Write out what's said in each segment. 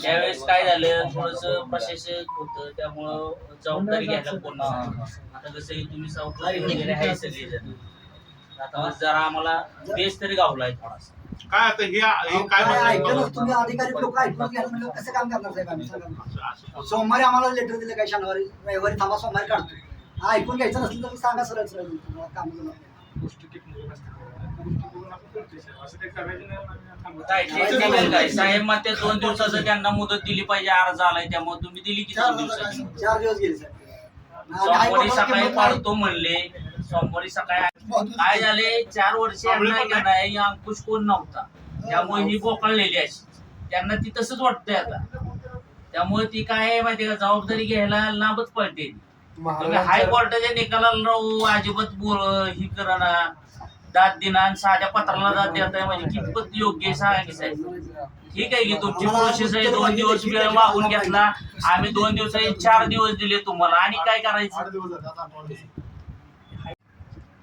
त्यावेळेस काय झालं, थोडस प्रशासक होतं, त्यामुळं जबाबदारी घ्यायला कोण नव्हतं. आता कसं तुम्ही सावकार वगैरे आहे सगळेजण, आता जरा आम्हाला बेस तरी गावलाय थोडासा. काय आता हे काय तुम्ही अधिकारी लोक ऐकून घ्यायला म्हणजे कसं काम करणार साहेब आम्ही सांगा. सोमवारी आम्हाला लेटर दिलं काय, शनिवारी रविवारी थांबा, सोमवारी काढतो. हा ऐकून घ्यायचं नसलं तर सांगा सरळ सरळ काम करणार. साहेब मग ते 2 दिवसाचं त्यांना मुदत दिली पाहिजे, अर्ज आलाय त्यामुळे तुम्ही दिली की 2 दिवसाची? 4 दिवस गेले साहेब. सोमवारी सकाळी पाडतो म्हणले, सोमवारी सकाळी काय झाले, 4 वर्ष यांना नाही अंकुश कोण नव्हता, त्यामुळे ही बोकळलेली अशी त्यांना ती तसंच वाटतंय आता. त्यामुळे ती काय माहितीये का, जबाबदारी घ्यायला लांबच पडते. हायकोर्टाच्या निकालाला राहू अजिबात ही करा, दाद दिना आणि साध्या पत्राला दाद देताय म्हणजे कितपत योग्य आहे सांगा की साहेब. ठीक आहे की तुमची प्रोसेस आहे, 2 दिवस वेळ मागून घेतला आम्ही, 2 दिवसाचे 4 दिवस दिले तुम्हाला, आणि काय करायचं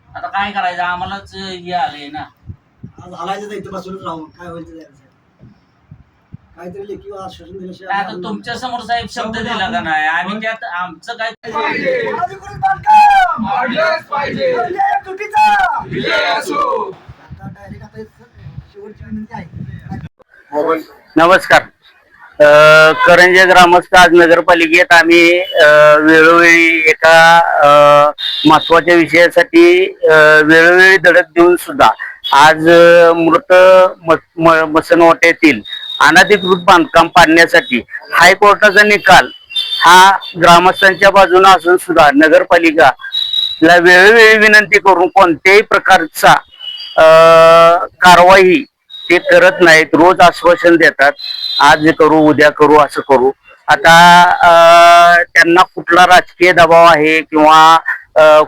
आता, काय करायचं आम्हालाच हे आलंय ना. आज हलायचं इथं बसूनच राहून काय होईल ते काहीतरी लेखी आश्वासन दिल्याशिवाय. आता तुमच्या समोर साहेब शब्द दिला का नाही, आम्ही त्यात आमचं काय नमस्कार. करंजे ग्रामस्थ आज नगरपालिकेत आम्ही वेळोवेळी एका महत्वाच्या विषयासाठी वेळोवेळी धडक देऊन सुद्धा आज मृत मसनवट्यातील अनधिकृत बांधकाम पाडण्यासाठी हायकोर्टाचा निकाल हा ग्रामस्थांच्या बाजूने असून सुद्धा नगरपालिका वेळोवेळी विनंती करून कोणत्याही प्रकारचा कारवाई ते करत नाहीत. रोज आश्वासन देतात, आज करू उद्या करू असं करू. आता त्यांना कुठला राजकीय दबाव आहे किंवा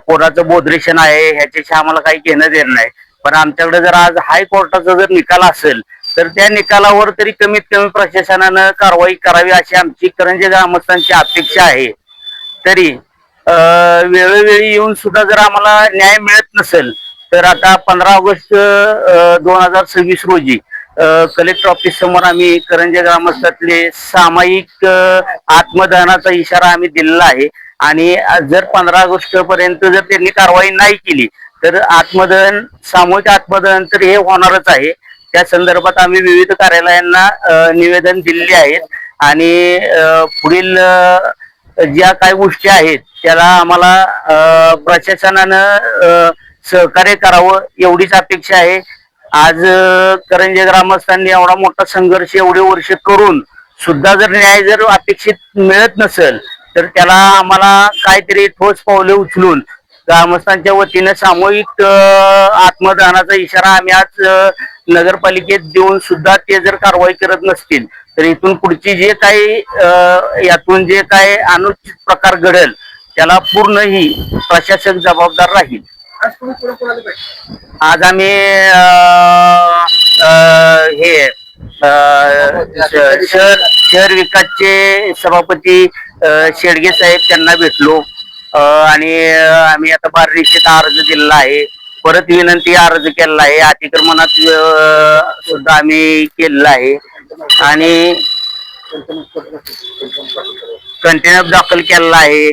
कोणाचं बोधरेशन आहे ह्याच्याशी आम्हाला काही घेणं देणं नाही. पण आमच्याकडे जर आज हायकोर्टाचा जर निकाल असेल तर त्या निकालावर तरी कमीत कमी प्रशासनानं कारवाई करावी अशी आमची करंजे ग्रामस्थांची अपेक्षा आहे. तरी वेळोवेळी येऊन सुद्धा जर आम्हाला न्याय मिळत नसेल तर आता 15 ऑगस्ट 2026 रोजी कलेक्टर ऑफिस समोर आम्ही करंजे ग्रामस्थातले सामायिक आत्मदहनाचा इशारा आम्ही दिलेला आहे. आणि जर 15 ऑगस्ट पर्यंत जर त्यांनी कारवाई नाही केली तर आत्मदहन, सामूहिक आत्मदहन तर हे होणारच आहे. त्या संदर्भात आम्ही विविध कार्यालयांना निवेदन दिलेले आहेत आणि पुढील ज्या काही गोष्टी आहेत त्याला आम्हाला प्रशासनानं सहकार्य करावं एवढीच अपेक्षा आहे. आज करंजे ग्रामस्थांनी एवढा मोठा संघर्ष एवढे वर्ष करून सुद्धा जर न्याय जर अपेक्षित मिळत नसेल तर त्याला आम्हाला काहीतरी ठोस पावले उचलून ग्रामस्थांच्या वतीने सामूहिक आत्मदहनाचा इशारा आम्ही आज नगरपालिकेत देऊन सुद्धा ते जर कारवाई करत नसतील तर इथून पुढची जे काही यातून जे काही अनुचित प्रकार घडेल त्याला पूर्ण ही प्रशासक जबाबदार राहील. आज आम्ही हे शहर विकासचे सभापती शेडगे साहेब त्यांना भेटलो आणि आम्ही आता बारनिश्चित अर्ज दिलेला आहे, परत विनंती अर्ज केलेला आहे, अतिक्रमणात सुद्धा आम्ही केलेला आहे आणि कंटेनर दाखल केलेला आहे.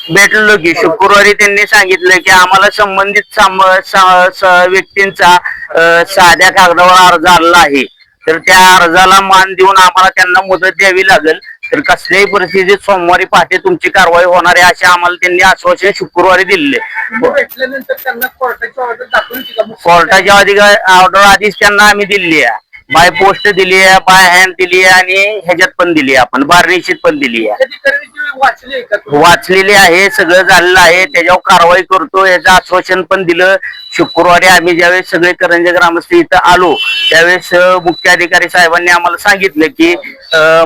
भेटलो की शुक्रवारी त्यांनी सांगितलं की आम्हाला संबंधित व्यक्तींचा साध्या कागदावर अर्ज आलेला आहे तर त्या अर्जाला मान देऊन आम्हाला त्यांना मुदत द्यावी लागेल. तर कसल्याही परिस्थितीत सोमवारी पहाटे तुमची कारवाई होणार आहे असे आम्हाला त्यांनी आश्वासन शुक्रवारी दिले. कोर्टाची ऑर्डर आधीच त्यांना आम्ही दिली आहे, बाय पोस्ट दिली आहे, बाय हँड दिली आहे आणि ह्याच्यात पण दिली आहे, आपण बारनिश्चित पण दिली आहे. वाचलेली आहे, सगळं झालेलं आहे, त्याच्यावर कारवाई करतो याचं आश्वासन पण दिलं. शुक्रवारी आम्ही ज्यावेळेस सगळे करंजे ग्रामस्थ इथं आलो त्यावेळेस मुख्याधिकारी साहेबांनी आम्हाला सांगितलं की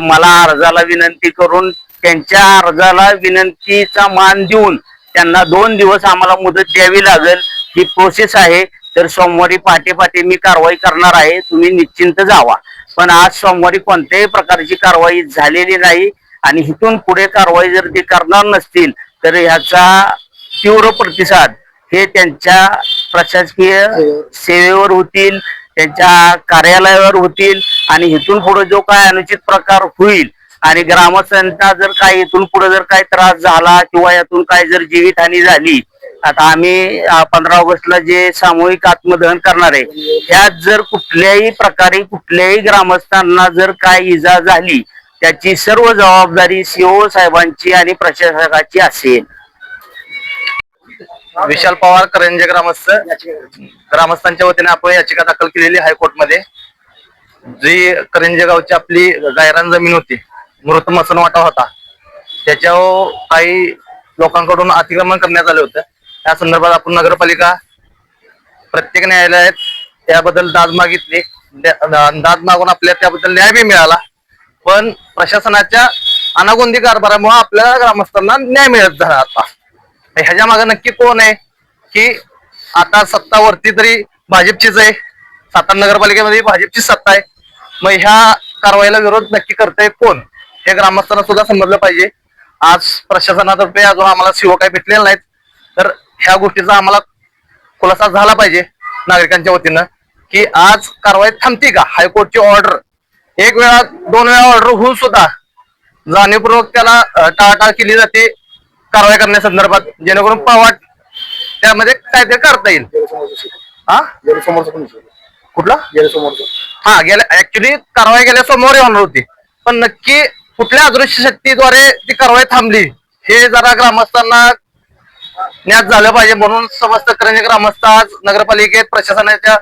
मला अर्जाला विनंती करून त्यांच्या अर्जाला विनंतीचा मान देऊन त्यांना 2 दिवस आम्हाला मुदत द्यावी लागेल. ही प्रोसेस आहे. तर सोमवारी पहाटे मी कारवाई करणार आहे, तुम्ही निश्चिंत जावा. पण आज सोमवारी कोणत्याही प्रकारची कारवाई झालेली नाही आणि इथून पुढे कारवाई जर ते करणार नसतील तर ह्याचा तीव्र प्रतिसाद हे त्यांच्या प्रशासकीय सेवेवर होतील त्यांच्या कार्यालयावर होतील आणि इथून पुढे जो काय अनुचित प्रकार होईल आणि ग्रामस्थांचा जर काय इथून पुढे जर काही त्रास झाला किंवा यातून काय जर जीवितहानी झाली, आता आम्ही 15 ऑगस्टला जे सामूहिक आत्मदहन करणार आहे त्यात जर कुठल्याही प्रकारे कुठल्याही ग्रामस्थांना जर काय इजा झाली त्याची सर्व जबाबदारी सीओ साहेबांची आणि प्रशासकाची असेल. विशाल पवार करंजे ग्रामस्थांच्या वतीने आपण याचिका दाखल केलेली हायकोर्टमध्ये. जी करंजे गावची आपली गायरान जमीन होती, मृत मसनवाटा होता, त्याच्यावर काही लोकांकडून अतिक्रमण करण्यात आले होतं. त्या संदर्भात आपण नगरपालिका प्रत्येक न्यायालयात त्याबद्दल दाद मागितली. दाद मागून आपल्याला त्याबद्दल न्याय बी मिळाला, पण प्रशासनाच्या अनागोंदी कारभारामुळे आपल्या ग्रामस्थांना न्याय मिळत झाला. आता ह्याच्या मागे नक्की कोण आहे की आता सत्ता वरती तरी भाजपचीच आहे, सातारा नगरपालिकेमध्ये भाजपची सत्ता आहे. मग ह्या कारवाईला विरोध नक्की करताय कोण हे ग्रामस्थांना सुद्धा समजलं पाहिजे. आज प्रशासनातर्फे अजून आम्हाला सीओ काही भेटलेले नाहीत, तर ह्या गोष्टीचा आम्हाला खुलासा झाला पाहिजे नागरिकांच्या वतीनं की आज कारवाई थांबती का. हायकोर्टची ऑर्डर एक वेळा 2 वेळा ऑर्डर होऊन सुद्धा जाणीवपूर्वक त्याला टाळाटाळ केली जाते कारवाई करण्यासंदर्भात, जेणेकरून पावाट त्यामध्ये काहीतरी करता येईल. हा कुठला हा गेल्या ऍक्च्युली कारवाई गेल्या सोमवारी होणार होती, पण नक्की कुठल्या अदृश्य शक्तीद्वारे ती कारवाई थांबली हे जरा ग्रामस्थांना ज्ञात झालं पाहिजे. म्हणून समस्त करंजे ग्रामस्थ आज नगरपालिकेत प्रशासनाच्या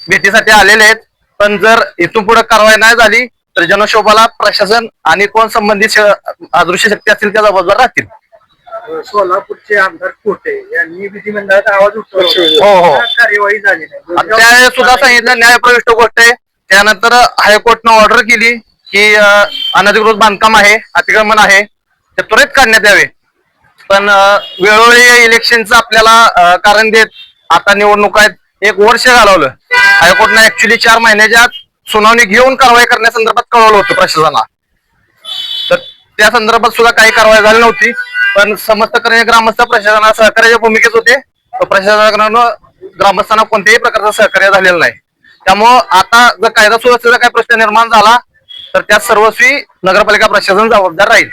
भेटीसाठी आलेले आहेत. पण जर इथून पुढे कारवाई नाही झाली तर जनशोभाला प्रशासन आणि कोण संबंधित अदृश्य शक्ती असतील त्या जबाबदार राहतील. सोलापूरचे आमदार कोटे यांनी विधिमंडळात आवाज उठवला. हो. कार्यवाही झाली नाही. त्या सुद्धा सांगितलं न्यायप्रविष्ट गोष्ट आहे. त्यानंतर हायकोर्टनं ऑर्डर केली की अनधिकृत बांधकाम आहे, अतिक्रमण आहे, ते त्वरित काढण्यात यावे. पण वेळोवेळी इलेक्शनचं आपल्याला कारण देत आता निवडणूक आहेत, 1 वर्ष घालवलं. हायकोर्टनं ऍक्च्युली 4 महिन्याच्या सुनावणी घेऊन कारवाई करण्यासंदर्भात कळवलं होतं प्रशासनाला, तर त्या संदर्भात सुद्धा काही कारवाई झाली नव्हती. पण समस्त करणे ग्रामस्थ प्रशासनाला सहकार्याच्या भूमिकेत होते, प्रशासनाकडून ग्रामस्थांना कोणत्याही प्रकारचं सहकार्य झालेलं नाही. त्यामुळं आता जर कायदा सुव्यवस्थेचा काही प्रश्न निर्माण झाला तर त्या सर्वस्वी नगरपालिका प्रशासन जबाबदार राहील.